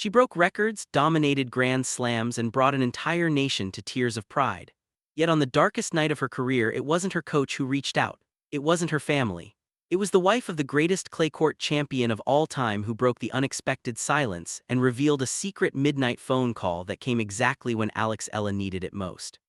She broke records, dominated Grand Slams, and brought an entire nation to tears of pride. Yet on the darkest night of her career, it wasn't her coach who reached out. It wasn't her family. It was the wife of the greatest clay court champion of all time who broke the unexpected silence and revealed a secret midnight phone call that came exactly when Alex Eala needed it most.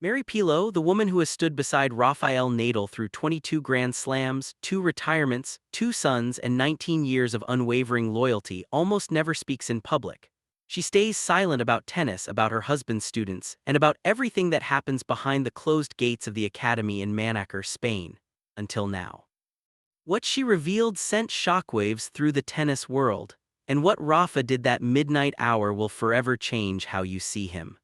Mery Perelló, the woman who has stood beside Rafael Nadal through 22 Grand Slams, 2 retirements, 2 sons, and 19 years of unwavering loyalty, almost never speaks in public. She stays silent about tennis, about her husband's students, and about everything that happens behind the closed gates of the academy in Manaker, Spain, until now. What she revealed sent shockwaves through the tennis world, and what Rafa did that midnight hour will forever change how you see him.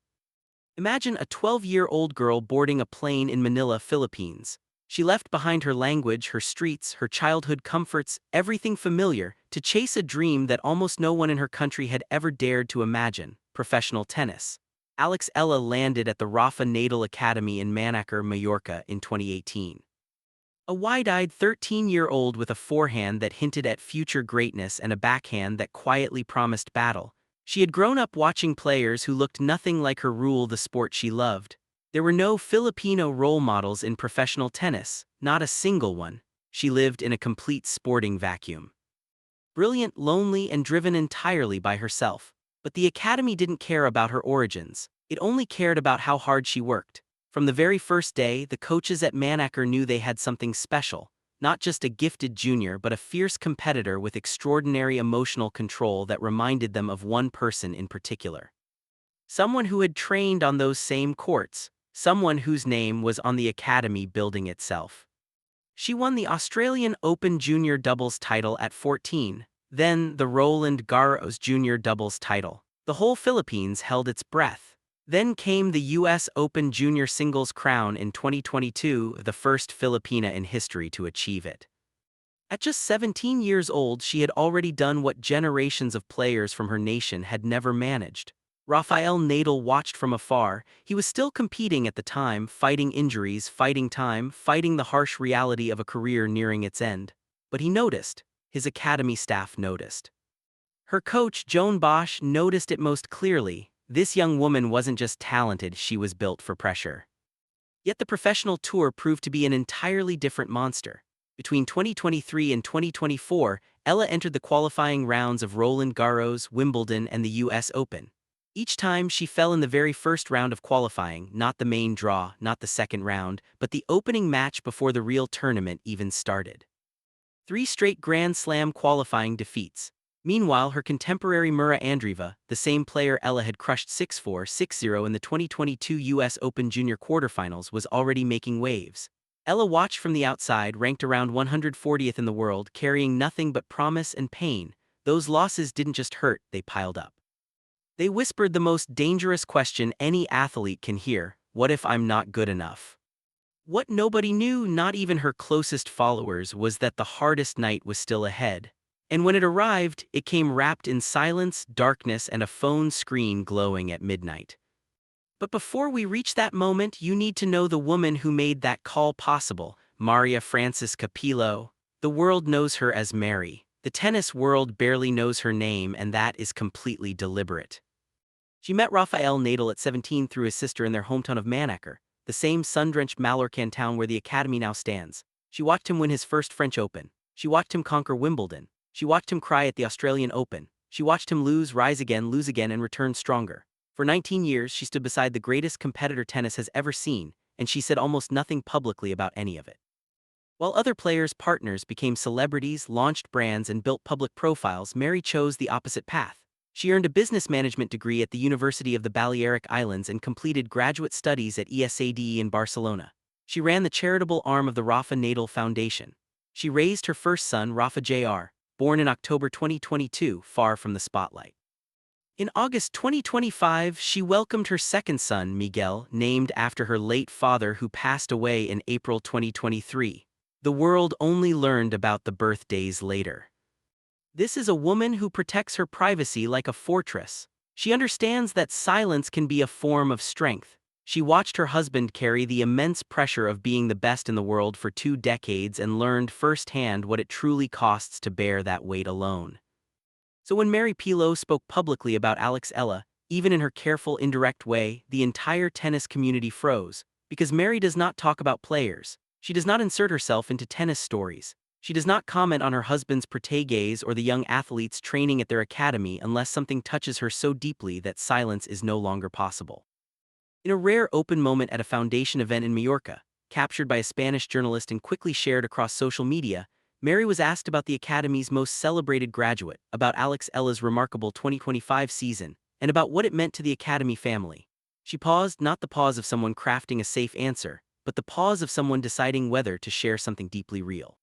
Imagine a 12-year-old girl boarding a plane in Manila, Philippines. She left behind her language, her streets, her childhood comforts, everything familiar, to chase a dream that almost no one in her country had ever dared to imagine: professional tennis. Alex Eala landed at the Rafa Nadal Academy in Manaker, Mallorca in 2018. A wide-eyed 13-year-old with a forehand that hinted at future greatness and a backhand that quietly promised battle. She had grown up watching players who looked nothing like her rule the sport she loved. There were no Filipino role models in professional tennis, not a single one. She lived in a complete sporting vacuum. Brilliant, lonely, and driven entirely by herself. But the academy didn't care about her origins. It only cared about how hard she worked. From the very first day, the coaches at Manaker knew they had something special. Not just a gifted junior, but a fierce competitor with extraordinary emotional control that reminded them of one person in particular. Someone who had trained on those same courts, someone whose name was on the academy building itself. She won the Australian Open Junior Doubles title at 14, then the Roland Garros Junior Doubles title. The whole Philippines held its breath. Then came the U.S. Open Junior Singles crown in 2022, the first Filipina in history to achieve it. At just 17 years old, she had already done what generations of players from her nation had never managed. Rafael Nadal watched from afar. He was still competing at the time, fighting injuries, fighting time, fighting the harsh reality of a career nearing its end. But he noticed. His academy staff noticed. Her coach, Joan Bosch, noticed it most clearly. This young woman wasn't just talented, she was built for pressure. Yet the professional tour proved to be an entirely different monster. Between 2023 and 2024, Eala entered the qualifying rounds of Roland Garros, Wimbledon, and the US Open. Each time she fell in the very first round of qualifying, not the main draw, not the second round, but the opening match before the real tournament even started. 3 straight Grand Slam qualifying defeats. Meanwhile, her contemporary Mura Andreeva, the same player Eala had crushed 6-4, 6-0 in the 2022 US Open Junior quarterfinals, was already making waves. Eala watched from the outside, ranked around 140th in the world, carrying nothing but promise and pain. Those losses didn't just hurt, they piled up. They whispered the most dangerous question any athlete can hear: what if I'm not good enough? What nobody knew, not even her closest followers, was that the hardest night was still ahead. And when it arrived, it came wrapped in silence, darkness, and a phone screen glowing at midnight. But before we reach that moment, you need to know the woman who made that call possible: Maria Francisca Perello. The world knows her as Mary. The tennis world barely knows her name, and that is completely deliberate. She met Rafael Nadal at 17 through his sister in their hometown of Manaker, the same sun-drenched Mallorcan town where the academy now stands. She watched him win his first French Open. She watched him conquer Wimbledon. She watched him cry at the Australian Open. She watched him lose, rise again, lose again, and return stronger. For 19 years, she stood beside the greatest competitor tennis has ever seen, and she said almost nothing publicly about any of it. While other players' partners became celebrities, launched brands, and built public profiles, Mary chose the opposite path. She earned a business management degree at the University of the Balearic Islands and completed graduate studies at ESADE in Barcelona. She ran the charitable arm of the Rafa Nadal Foundation. She raised her first son, Rafa Jr., born in October 2022, far from the spotlight. In August 2025, she welcomed her second son, Miguel, named after her late father who passed away in April 2023. The world only learned about the birthdays later. This is a woman who protects her privacy like a fortress. She understands that silence can be a form of strength. She watched her husband carry the immense pressure of being the best in the world for 2 decades and learned firsthand what it truly costs to bear that weight alone. So when Mery Perelló spoke publicly about Alex Eala, even in her careful, indirect way, the entire tennis community froze, because Mery does not talk about players. She does not insert herself into tennis stories. She does not comment on her husband's proteges or the young athletes training at their academy unless something touches her so deeply that silence is no longer possible. In a rare open moment at a foundation event in Mallorca, captured by a Spanish journalist and quickly shared across social media, Mery was asked about the Academy's most celebrated graduate, about Alex Eala's remarkable 2025 season, and about what it meant to the Academy family. She paused, not the pause of someone crafting a safe answer, but the pause of someone deciding whether to share something deeply real.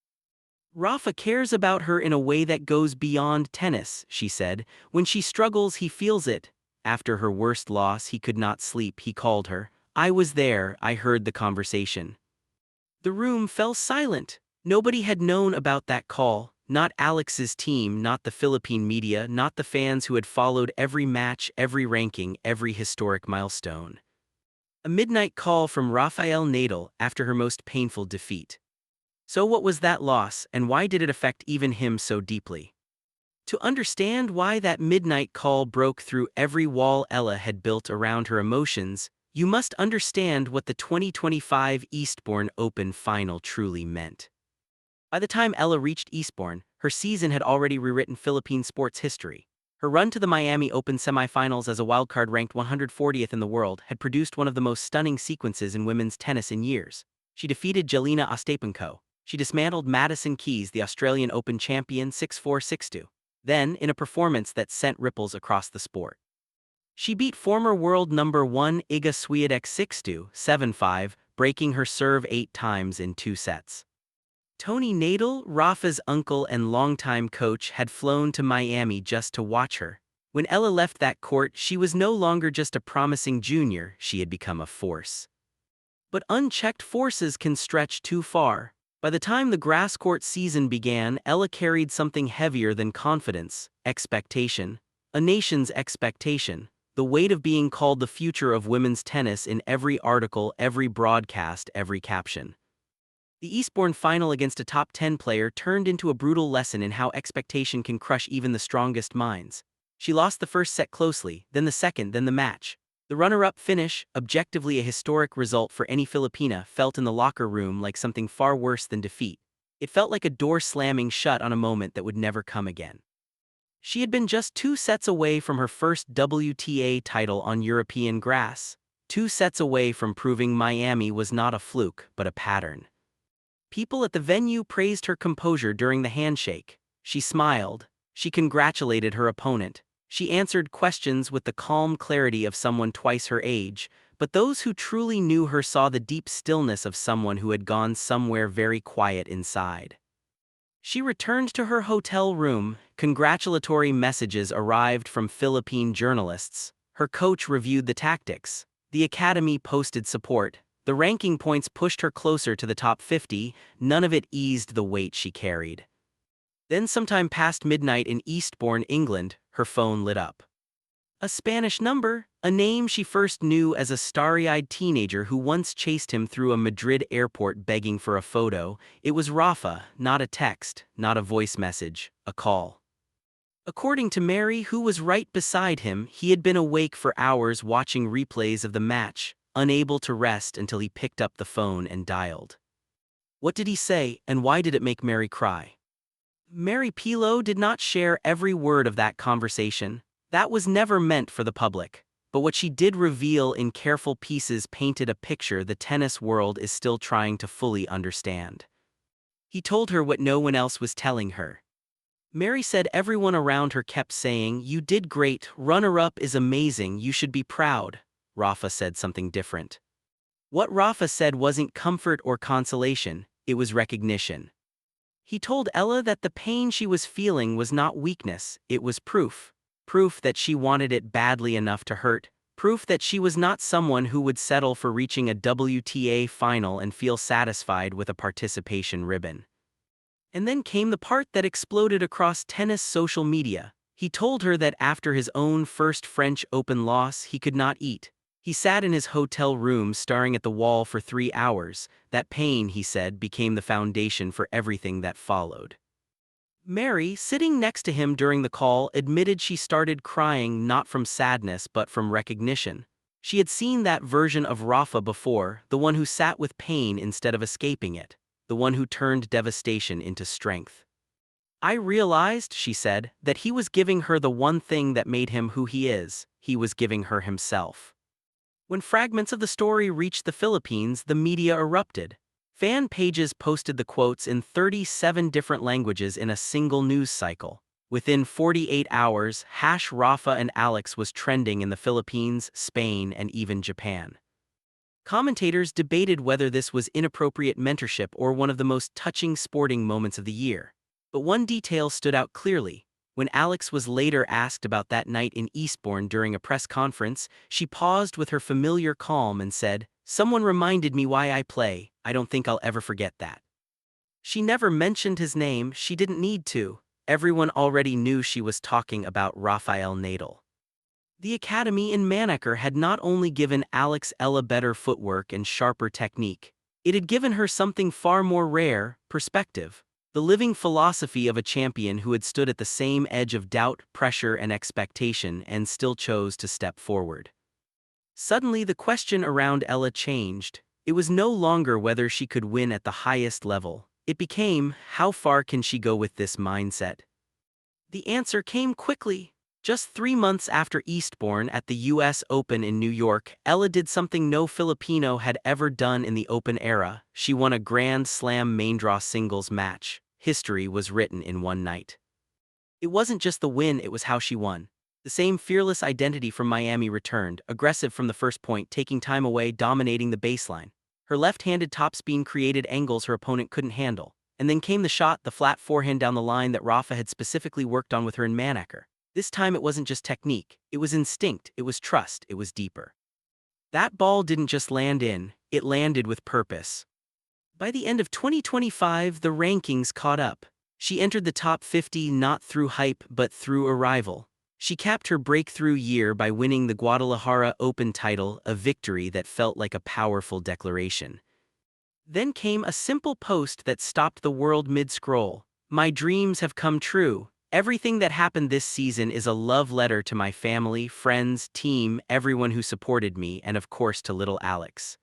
Rafa cares about her in a way that goes beyond tennis, she said. When she struggles, he feels it. After her worst loss, he could not sleep, he called her. I was there, I heard the conversation. The room fell silent. Nobody had known about that call, not Alex's team, not the Philippine media, not the fans who had followed every match, every ranking, every historic milestone. A midnight call from Rafael Nadal after her most painful defeat. So what was that loss, and why did it affect even him so deeply? To understand why that midnight call broke through every wall Eala had built around her emotions, you must understand what the 2025 Eastbourne Open final truly meant. By the time Eala reached Eastbourne, her season had already rewritten Philippine sports history. Her run to the Miami Open semifinals as a wildcard ranked 140th in the world had produced one of the most stunning sequences in women's tennis in years. She defeated Jelena Ostapenko. She dismantled Madison Keys, the Australian Open champion, 6-4, 6-2. Then, in a performance that sent ripples across the sport, she beat former world number 1 Iga Swiatek 6-2, 7-5, breaking her serve 8 times in 2 sets. Tony Nadal, Rafa's uncle and longtime coach, had flown to Miami just to watch her. When Eala left that court, she was no longer just a promising junior, she had become a force. But unchecked forces can stretch too far. By the time the grass court season began, Eala carried something heavier than confidence, expectation. A nation's expectation. The weight of being called the future of women's tennis in every article, every broadcast, every caption. The Eastbourne final against a top 10 player turned into a brutal lesson in how expectation can crush even the strongest minds. She lost the first set closely, then the second, then the match. The runner-up finish, objectively a historic result for any Filipina, felt in the locker room like something far worse than defeat. It felt like a door slamming shut on a moment that would never come again. She had been just 2 sets away from her first WTA title on European grass. 2 sets away from proving Miami was not a fluke, but a pattern. People at the venue praised her composure during the handshake. She smiled. She congratulated her opponent. She answered questions with the calm clarity of someone twice her age, but those who truly knew her saw the deep stillness of someone who had gone somewhere very quiet inside. She returned to her hotel room. Congratulatory messages arrived from Philippine journalists. Her coach reviewed the tactics. The academy posted support. The ranking points pushed her closer to the top 50, none of it eased the weight she carried. Then sometime past midnight in Eastbourne, England, her phone lit up. A Spanish number, a name she first knew as a starry-eyed teenager who once chased him through a Madrid airport begging for a photo. It was Rafa, not a text, not a voice message, a call. According to Mery, who was right beside him, he had been awake for hours watching replays of the match, unable to rest until he picked up the phone and dialed. What did he say, and why did it make Mery cry? Mery Perelló did not share every word of that conversation. That was never meant for the public. But what she did reveal in careful pieces painted a picture the tennis world is still trying to fully understand. He told her what no one else was telling her. Mery said everyone around her kept saying, "You did great, runner-up is amazing, you should be proud." Rafa said something different. What Rafa said wasn't comfort or consolation, it was recognition. He told Eala that the pain she was feeling was not weakness, it was proof. Proof that she wanted it badly enough to hurt. Proof that she was not someone who would settle for reaching a WTA final and feel satisfied with a participation ribbon. And then came the part that exploded across tennis social media. He told her that after his own first French Open loss, he could not eat. He sat in his hotel room staring at the wall for 3 hours. That pain, he said, became the foundation for everything that followed. Mary, sitting next to him during the call, admitted she started crying not from sadness but from recognition. She had seen that version of Rafa before, the one who sat with pain instead of escaping it, the one who turned devastation into strength. I realized, she said, that he was giving her the one thing that made him who he is. He was giving her himself. When fragments of the story reached the Philippines, the media erupted. Fan pages posted the quotes in 37 different languages in a single news cycle. Within 48 hours, #Rafa and Alex was trending in the Philippines, Spain, and even Japan. Commentators debated whether this was inappropriate mentorship or one of the most touching sporting moments of the year. But one detail stood out clearly. When Alex was later asked about that night in Eastbourne during a press conference, she paused with her familiar calm and said, "Someone reminded me why I play. I don't think I'll ever forget that." She never mentioned his name, she didn't need to. Everyone already knew she was talking about Rafael Nadal. The academy in Manaker had not only given Alex Eala better footwork and sharper technique, it had given her something far more rare: perspective. The living philosophy of a champion who had stood at the same edge of doubt, pressure, and expectation and still chose to step forward. Suddenly, the question around Eala changed. It was no longer whether she could win at the highest level. It became, how far can she go with this mindset? The answer came quickly. Just 3 months after Eastbourne at the US Open in New York, Eala did something no Filipino had ever done in the Open era. She won a Grand Slam main draw singles match. History was written in one night. It wasn't just the win, it was how she won. The same fearless identity from Miami returned, aggressive from the first point, taking time away, dominating the baseline. Her left-handed topspin created angles her opponent couldn't handle. And then came the shot, the flat forehand down the line that Rafa had specifically worked on with her in Manaker. This time it wasn't just technique, it was instinct, it was trust, it was deeper. That ball didn't just land in, it landed with purpose. By the end of 2025, the rankings caught up. She entered the top 50 not through hype but through arrival. She capped her breakthrough year by winning the Guadalajara Open title, a victory that felt like a powerful declaration. Then came a simple post that stopped the world mid-scroll. "My dreams have come true. Everything that happened this season is a love letter to my family, friends, team, everyone who supported me, and of course to little Alex."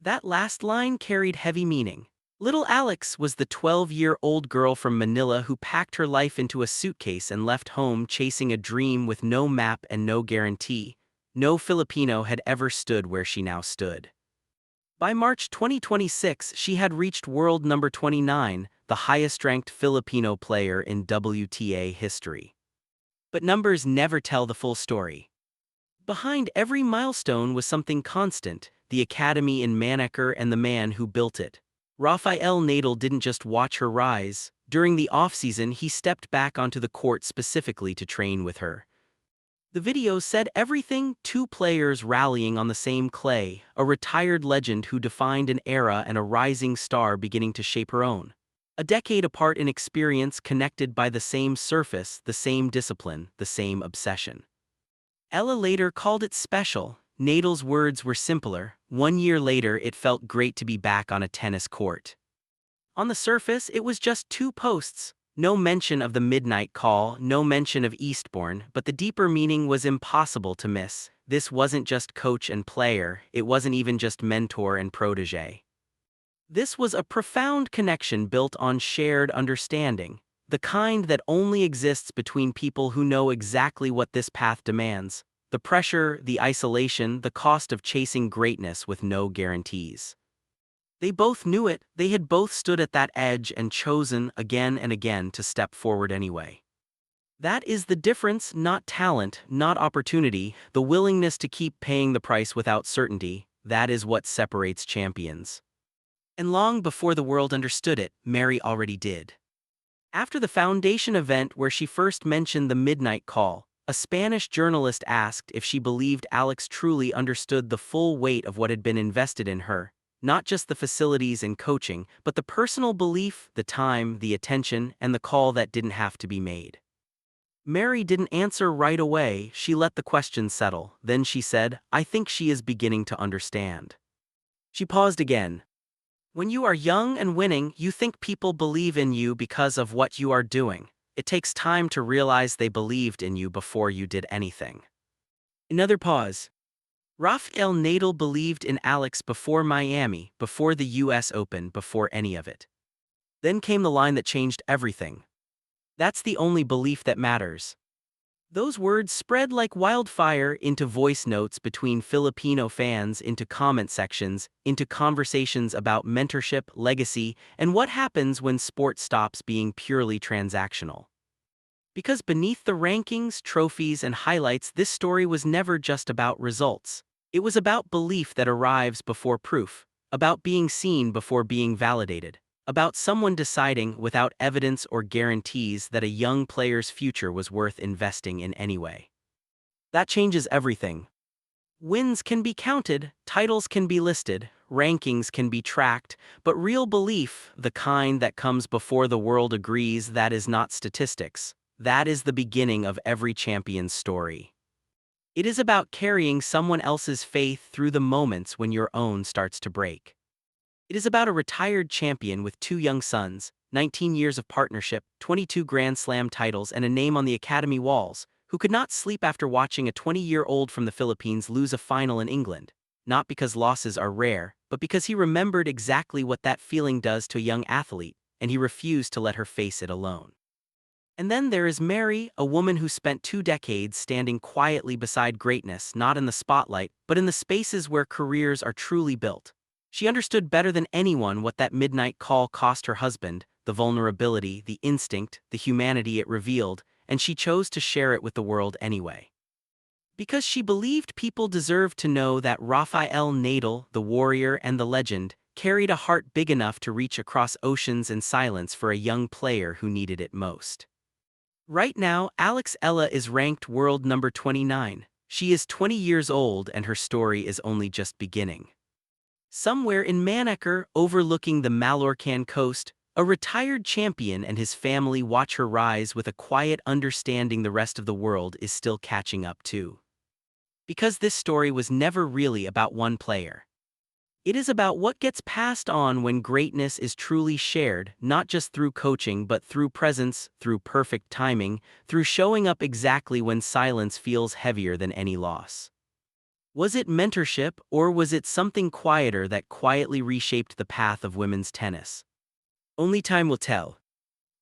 That last line carried heavy meaning. Little Alex was the 12-year-old girl from Manila who packed her life into a suitcase and left home chasing a dream with no map and no guarantee. No Filipino had ever stood where she now stood. By March 2026, she had reached world number 29, the highest-ranked Filipino player in WTA history. But numbers never tell the full story. Behind every milestone was something constant: the academy in Manaker and the man who built it. Rafael Nadal didn't just watch her rise. During the off-season, he stepped back onto the court specifically to train with her. The video said everything: two players rallying on the same clay, a retired legend who defined an era and a rising star beginning to shape her own. A decade apart in experience, connected by the same surface, the same discipline, the same obsession. Eala later called it special. Nadal's words were simpler: 1 year later it felt great to be back on a tennis court. On the surface, it was just 2 posts. No mention of the midnight call, no mention of Eastbourne, but the deeper meaning was impossible to miss. This wasn't just coach and player, it wasn't even just mentor and protege. This was a profound connection built on shared understanding, the kind that only exists between people who know exactly what this path demands: the pressure, the isolation, the cost of chasing greatness with no guarantees. They both knew it. They had both stood at that edge and chosen again and again to step forward anyway. That is the difference: not talent, not opportunity, the willingness to keep paying the price without certainty. That is what separates champions. And long before the world understood it, Mary already did. After the foundation event where she first mentioned the midnight call, a Spanish journalist asked if she believed Alex truly understood the full weight of what had been invested in her. Not just the facilities and coaching, but the personal belief, the time, the attention, and the call that didn't have to be made. Mary didn't answer right away. She let the question settle. Then she said, "I think she is beginning to understand." She paused again. When you are young and winning, you think people believe in you because of what you are doing. It takes time to realize they believed in you before you did anything. Another pause. Rafael Nadal believed in Alex before Miami, before the US Open, before any of it. Then came the line that changed everything. That's the only belief that matters. Those words spread like wildfire into voice notes between Filipino fans, into comment sections, into conversations about mentorship, legacy, and what happens when sport stops being purely transactional. Because beneath the rankings, trophies, and highlights, this story was never just about results. It was about belief that arrives before proof, about being seen before being validated, about someone deciding without evidence or guarantees that a young player's future was worth investing in anyway. That changes everything. Wins can be counted, titles can be listed, rankings can be tracked, but real belief, the kind that comes before the world agrees, that is not statistics. That is the beginning of every champion's story. It is about carrying someone else's faith through the moments when your own starts to break. It is about a retired champion with two young sons, 19 years of partnership, 22 Grand Slam titles, and a name on the academy walls, who could not sleep after watching a 20-year-old from the Philippines lose a final in England. Not because losses are rare, but because he remembered exactly what that feeling does to a young athlete, and he refused to let her face it alone. And then there is Mery, a woman who spent 2 decades standing quietly beside greatness, not in the spotlight, but in the spaces where careers are truly built. She understood better than anyone what that midnight call cost her husband, the vulnerability, the instinct, the humanity it revealed, and she chose to share it with the world anyway. Because she believed people deserved to know that Rafael Nadal, the warrior and the legend, carried a heart big enough to reach across oceans and silence for a young player who needed it most. Right now, Alex Eala is ranked world number 29. She is 20 years old and her story is only just beginning. Somewhere in Manaker, overlooking the Mallorcan coast, a retired champion and his family watch her rise with a quiet understanding the rest of the world is still catching up to. Because this story was never really about one player. It is about what gets passed on when greatness is truly shared, not just through coaching but through presence, through perfect timing, through showing up exactly when silence feels heavier than any loss. Was it mentorship, or was it something quieter that quietly reshaped the path of women's tennis? Only time will tell.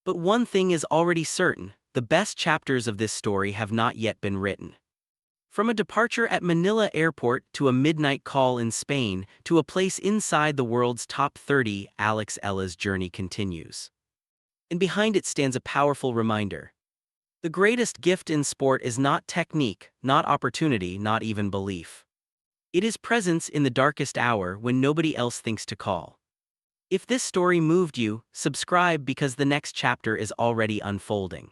But one thing is already certain: the best chapters of this story have not yet been written. From a departure at Manila Airport to a midnight call in Spain to a place inside the world's top 30, Alex Eala's journey continues. And behind it stands a powerful reminder. The greatest gift in sport is not technique, not opportunity, not even belief. It is presence in the darkest hour when nobody else thinks to call. If this story moved you, subscribe because the next chapter is already unfolding.